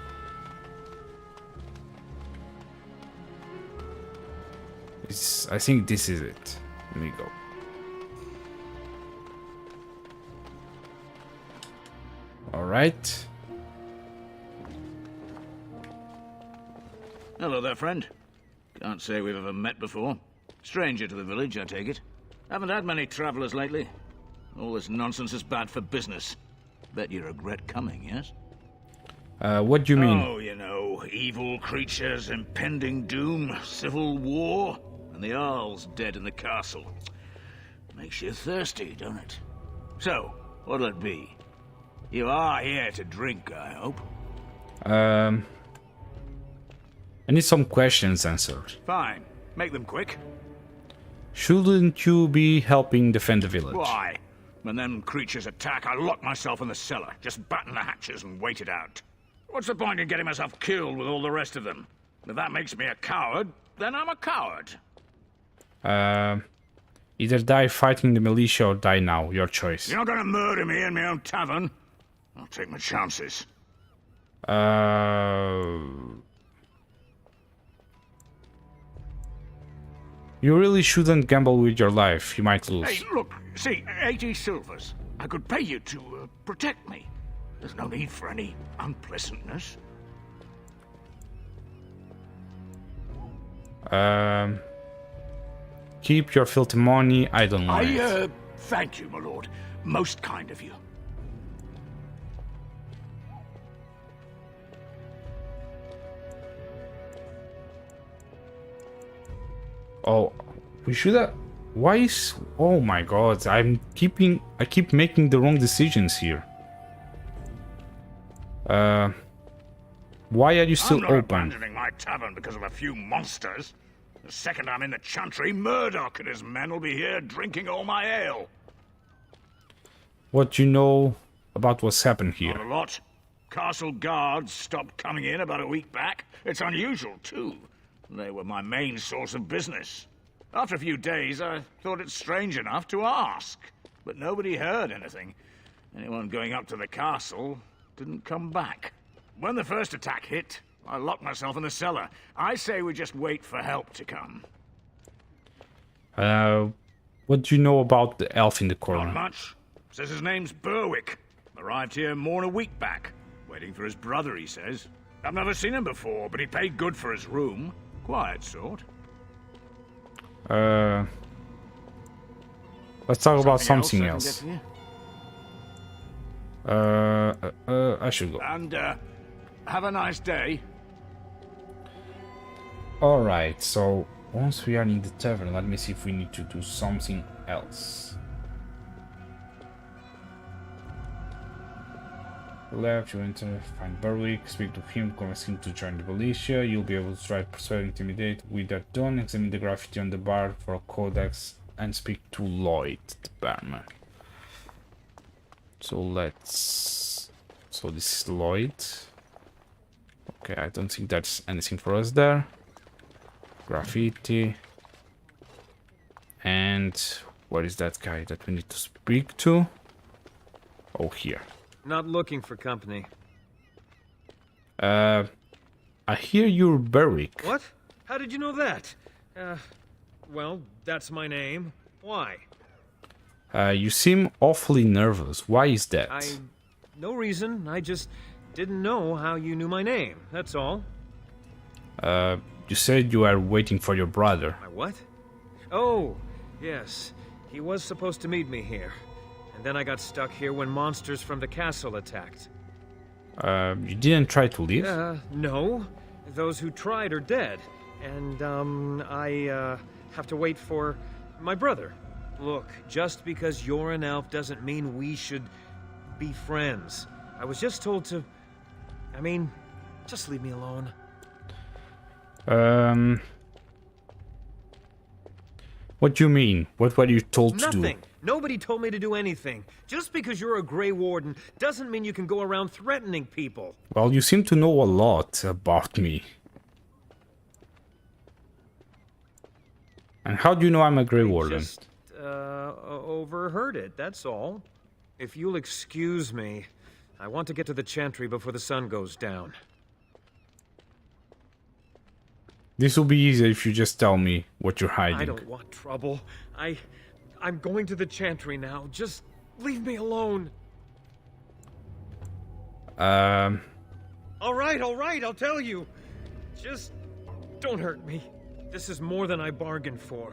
I think this is it. Let me go. Alright. Hello there, friend. Can't say we've ever met before. Stranger to the village, I take it. Haven't had many travelers lately. All this nonsense is bad for business. Bet you regret coming, yes? What do you mean? Oh, you know, evil creatures, impending doom, civil war, and the Arl's dead in the castle. Makes you thirsty, don't it? So, what'll it be? You are here to drink, I hope. I need some questions answered. Fine. Make them quick. Shouldn't you be helping defend the village? Why? When them creatures attack, I lock myself in the cellar. Just batten the hatches and wait it out. What's the point in getting myself killed with all the rest of them? If that makes me a coward, then I'm a coward. Either die fighting the militia or die now. Your choice. You're not gonna murder me in my own tavern. I'll take my chances. You really shouldn't gamble with your life. You might lose. Hey, look, see, 80 silvers. I could pay you to protect me. There's no need for any unpleasantness. Keep your filthy money. I don't want it. Thank you, my lord. Most kind of you. Oh, we should have... Why is... Oh my god, I keep making the wrong decisions here. Why are you still I'm not open? abandoning my tavern because of a few monsters. The second I'm in the Chantry, Murdoch and his men will be here drinking all my ale. What do you know about what's happened here? Not a lot. Castle guards stopped coming in about a week back. It's unusual, too. They were my main source of business. After a few days, I thought it strange enough to ask. But nobody heard anything. Anyone going up to the castle didn't come back. When the first attack hit, I locked myself in the cellar. I say we just wait for help to come. What do you know about the elf in the corner? Not much. Says his name's Berwick. Arrived here more than a week back. Waiting for his brother, he says. I've never seen him before, but he paid good for his room. Quiet sort. Let's talk about something else. I should go. And, have a nice day. Alright, so once we are in the tavern, let me see if we need to do something else. Left, you enter, find Berwick, speak to him, convince him to join the militia. You'll be able to try persuade, intimidate. With that done, examine the graffiti on the bar for a codex and speak to Lloyd, the barman. So let's... So this is Lloyd. Okay, I don't think that's anything for us there. Graffiti. And what is that guy that we need to speak to? Oh, here. Not looking for company. I hear you're Berwick. What? How did you know that? Well, that's my name. Why? You seem awfully nervous. Why is that? No reason. I just didn't know how you knew my name. That's all. You said you are waiting for your brother. My what? Oh, yes. He was supposed to meet me here. And then I got stuck here when monsters from the castle attacked. You didn't try to leave? No. Those who tried are dead. And, I have to wait for my brother. Look, just because you're an elf doesn't mean we should be friends. I was just told to... I mean, just leave me alone. What do you mean? What were you told to do? Nothing. Nobody told me to do anything. Just because you're a Grey Warden doesn't mean you can go around threatening people. Well, you seem to know a lot about me. And how do you know I'm a Grey Warden? Just, overheard it, that's all. If you'll excuse me, I want to get to the Chantry before the sun goes down. This will be easier if you just tell me what you're hiding. I don't want trouble. I'm going to the Chantry now. Just leave me alone. All right, I'll tell you. Just don't hurt me. This is more than I bargained for.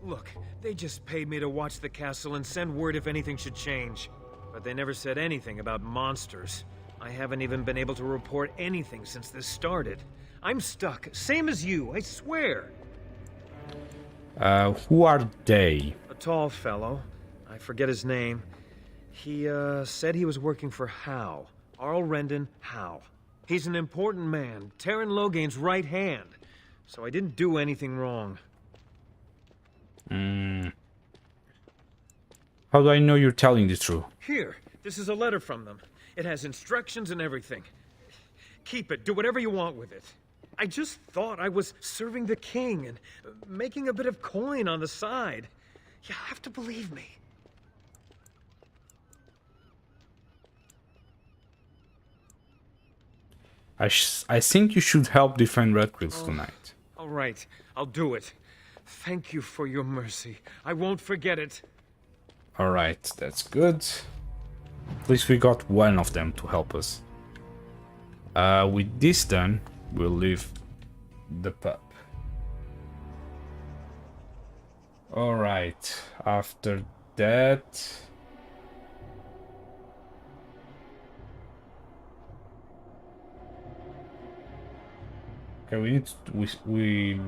Look, they just paid me to watch the castle and send word if anything should change. But they never said anything about monsters. I haven't even been able to report anything since this started. I'm stuck, same as you, I swear. Who are they? A tall fellow. I forget his name. He, said he was working for Howe. Arl Howe. He's an important man, Terran Loghain's right hand. So I didn't do anything wrong. How do I know you're telling the truth? Here, this is a letter from them. It has instructions and everything. Keep it, do whatever you want with it. I just thought I was serving the king and making a bit of coin on the side. You have to believe me. I think you should help defend Redcliffe tonight. All right, I'll do it. Thank you for your mercy. I won't forget it. Alright, that's good. At least we got one of them to help us. With this done, we'll leave the pub. Alright, after that... Okay, we need to... we...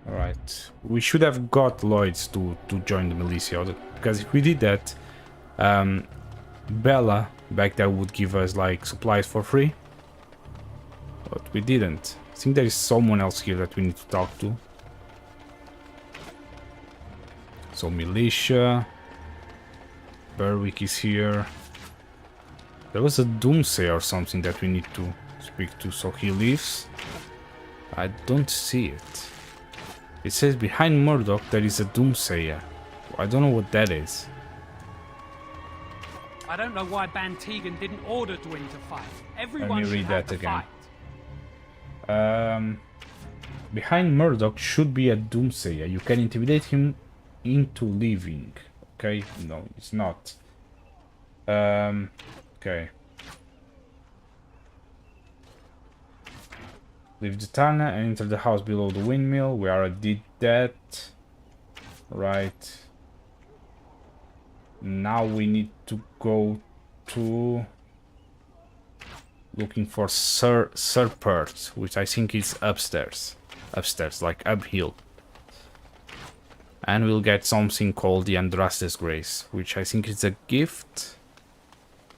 Alright, we should have got Lloyds to join the militia, because if we did that, Bella back there would give us like supplies for free. But we didn't. I think there is someone else here that we need to talk to. So militia. Berwick is here. There was a doomsayer or something that we need to speak to, so he leaves. I don't see it. It says behind Murdoch there is a doomsayer. I don't know what that is. I don't know why Bantegan didn't order Dwyn to fight. Everyone Let me read should have that to again. fight. Behind Murdoch should be a doomsayer. You can intimidate him into leaving. Okay, no, it's not. Okay. Leave the town and enter the house below the windmill. We already did that. Right. Now we need to go to looking for Sir Pert, which I think is upstairs. Upstairs, like uphill. And we'll get something called the Andraste's Grace, which I think is a gift.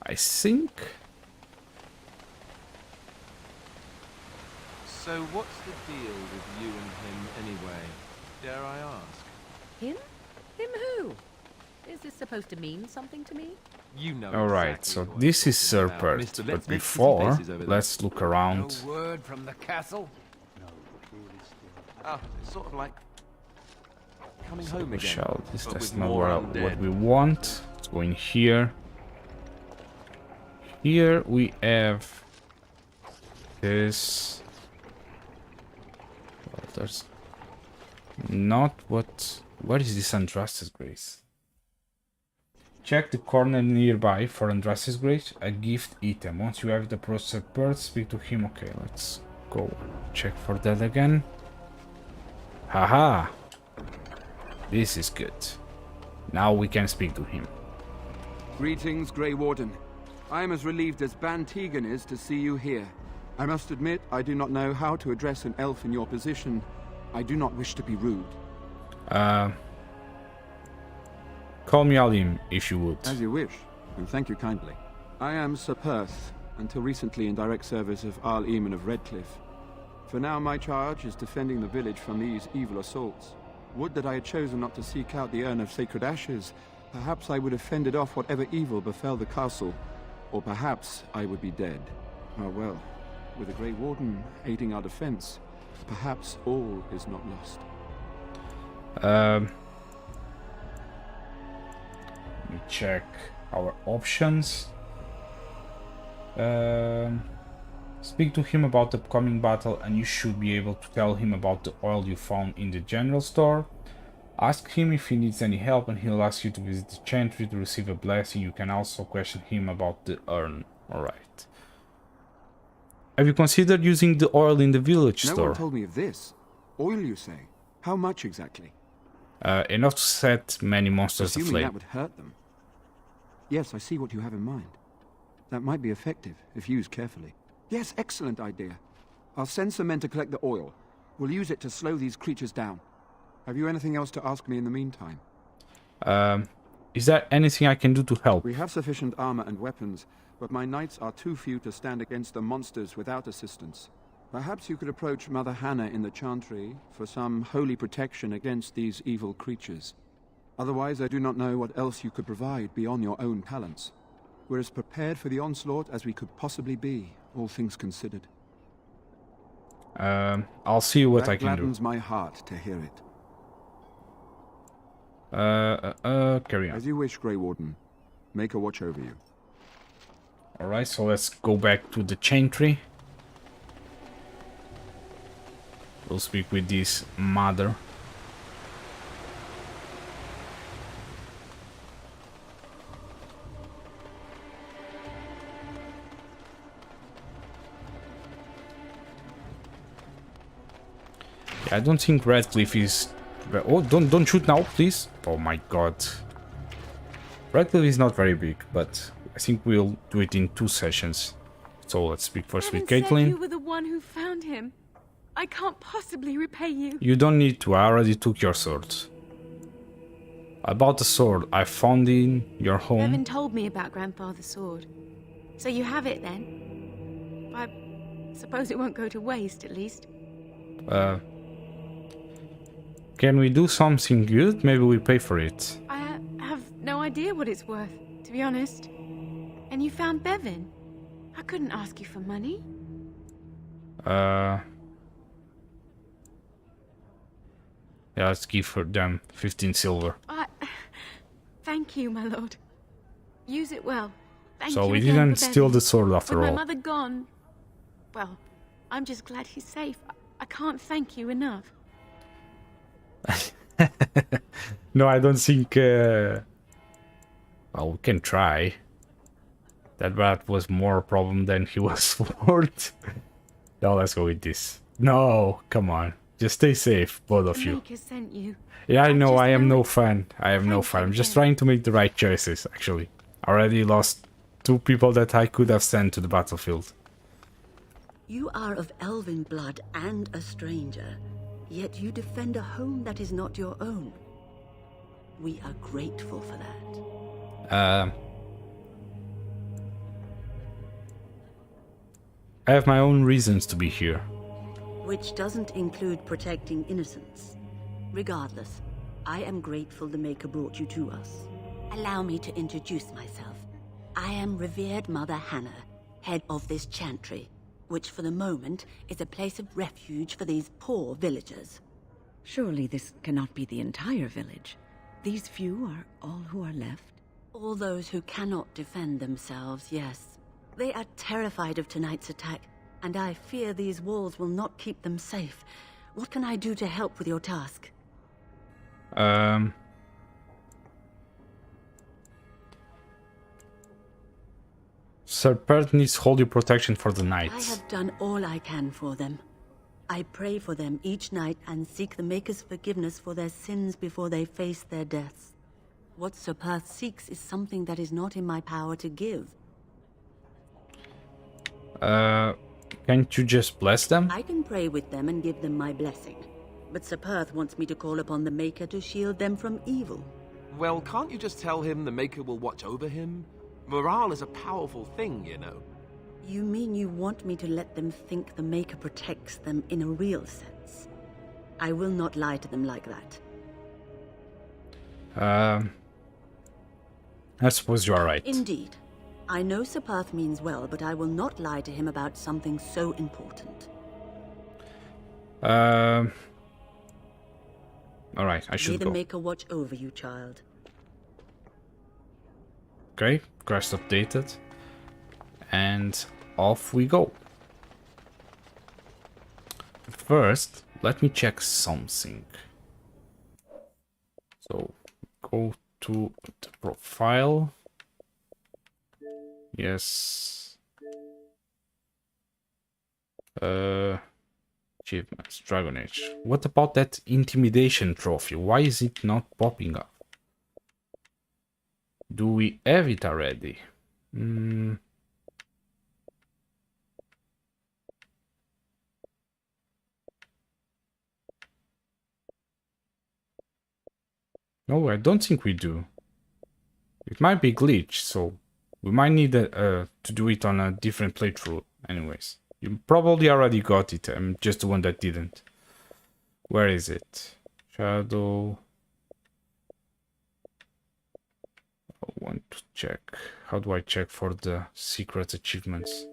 I think. So what's the deal with you and him anyway? Dare I ask? Him? Him who? Is this supposed to mean something to me? You know. Alright, exactly so what this I'm is talking Sir about. Pert, Mister, but let's make before, faces over there. let's look around. No word from the castle? Ah, it's sort of like coming home again. Shall this but that's with not more what undead. we want. Let's go in here. Here we have this. Well, there's not what. What is this Andraste's Grace? Check the corner nearby for Andraste's Grace, a gift item. Once you have it, approach Sir Pert, speak to him. Okay, let's go check for that again. Haha! This is good. Now we can speak to him. Greetings, Grey Warden. I am as relieved as Bantegan is to see you here. I must admit, I do not know how to address an elf in your position. I do not wish to be rude. Call me Alim, if you would. As you wish, and thank you kindly. I am Sir Perth, until recently in direct service of Arl Eamon of Redcliffe. For now, my charge is defending the village from these evil assaults. Would that I had chosen not to seek out the urn of sacred ashes. Perhaps I would have fended off whatever evil befell the castle, or perhaps I would be dead. Oh well, with the Grey Warden aiding our defense, perhaps all is not lost. Let me check our options. Speak to him about the upcoming battle and you should be able to tell him about the oil you found in the general store. Ask him if he needs any help and he'll ask you to visit the chantry to receive a blessing. You can also question him about the urn. Alright. Have you considered using the oil in the village No store? one told me of this. Oil, you say? How much exactly? Enough to set many monsters Assuming aflame. that would hurt them. Yes, I see what you have in mind. That might be effective, if used carefully. Yes, excellent idea. I'll send some men to collect the oil. We'll use it to slow these creatures down. Have you anything else to ask me in the meantime? Is there anything I can do to help? We have sufficient armor and weapons, but my knights are too few to stand against the monsters without assistance. Perhaps you could approach Mother Hannah in the chantry for some holy protection against these evil creatures. Otherwise, I do not know what else you could provide beyond your own talents. We're as prepared for the onslaught as we could possibly be, all things considered. I'll see what I can do. That gladdens my heart to hear it. Carry on. As you wish, Grey Warden. Make a watch over you. Alright, so let's go back to the chantry. We'll speak with this mother. I don't think Redcliffe is... Oh, don't shoot now, please. Oh my god. Redcliffe is not very big, but I think we'll do it in 2 sessions. So let's speak first with Said you Caitlin. were the one who found him. I can't possibly repay you. You don't need to, I already took your sword. I bought the sword I found in your home. Revan told me about Grandfather's sword. So you have it then? I suppose it won't go to waste, at least. Can we do something good? Maybe we pay for it. I have no idea what it's worth, to be honest. And you found Bevan. I couldn't ask you for money. Yeah, let's give her them 15 silver. Thank you, my lord. Use it well. Thank So you we again didn't for steal Bevan. the sword after With my all. mother gone, well, I'm just glad he's safe. I can't thank you enough. No, I don't think... Well, we can try. That rat was more a problem than he was worth. Now let's go with this. No, come on. Just stay safe, both of The you. Maker sent you. Yeah, I know, just I am know no it. fan. I am no Thank fan. you I'm just again. trying to make the right choices, actually. I already lost 2 people that I could have sent to the battlefield. You are of elven blood and a stranger, yet you defend a home that is not your own. We are grateful for that. I have my own reasons to be here. Which doesn't include protecting innocents. Regardless, I am grateful the Maker brought you to us. Allow me to introduce myself. I am revered Mother Hannah, head of this chantry, which for the moment is a place of refuge for these poor villagers. Surely this cannot be the entire village. These few are all who are left? All those who cannot defend themselves, yes. They are terrified of tonight's attack, and I fear these walls will not keep them safe. What can I do to help with your task? Sir Pert needs holy protection for the night. I have done all I can for them. I pray for them each night and seek the Maker's forgiveness for their sins before they face their deaths. What Sir Perth seeks is something that is not in my power to give. Can't you just bless them? I can pray with them and give them my blessing. But Sir Perth wants me to call upon the Maker to shield them from evil. Well, can't you just tell him the Maker will watch over him? Morale is a powerful thing, you know. You mean you want me to let them think the Maker protects them in a real sense? I will not lie to them like that. I suppose you are right. Indeed. I know Sir Perth means well, but I will not lie to him about something so important. Alright, I May should the go. Maker watch over you, child. Okay, crest updated. And off we go. First, let me check something. So, go to the profile. Yes. Achievements, Dragon Age. What about that intimidation trophy? Why is it not popping up? Do we have it already? No, I don't think we do. It might be glitched, so we might need to do it on a different playthrough. Anyways, you probably already got it. I'm just the one that didn't. Where is it? Shadow. I want to check. How do I check for the secret achievements?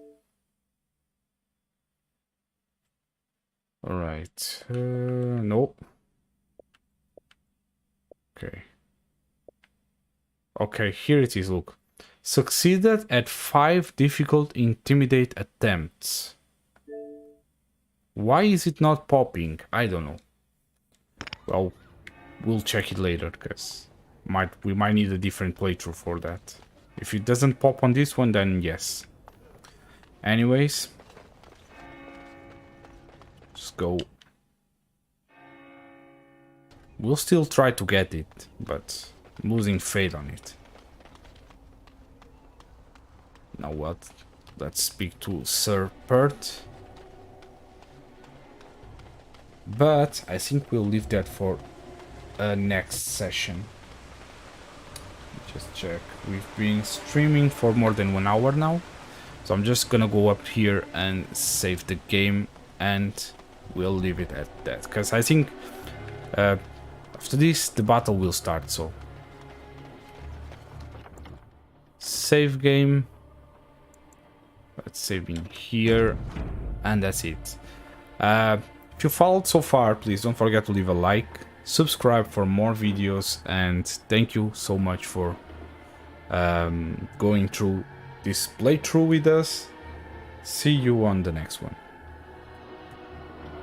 Alright. Nope. Okay. Okay, here it is, look. Succeeded at 5 difficult intimidate attempts. Why is it not popping? I don't know. Well, we'll check it later, because we might need a different playthrough for that. If it doesn't pop on this one, then yes. Anyways. Let's go. We'll still try to get it, but I'm losing faith on it. Now what? Let's speak to Sir Pert. But I think we'll leave that for a next session. Just check. We've been streaming for more than 1 hour now. So I'm just gonna go up here and save the game, and we'll leave it at that, because I think after this the battle will start. So save game, let's save in here, and that's it. If you followed so far, please don't forget to leave a like, subscribe for more videos, and thank you so much for going through this playthrough with us. See you on the next one.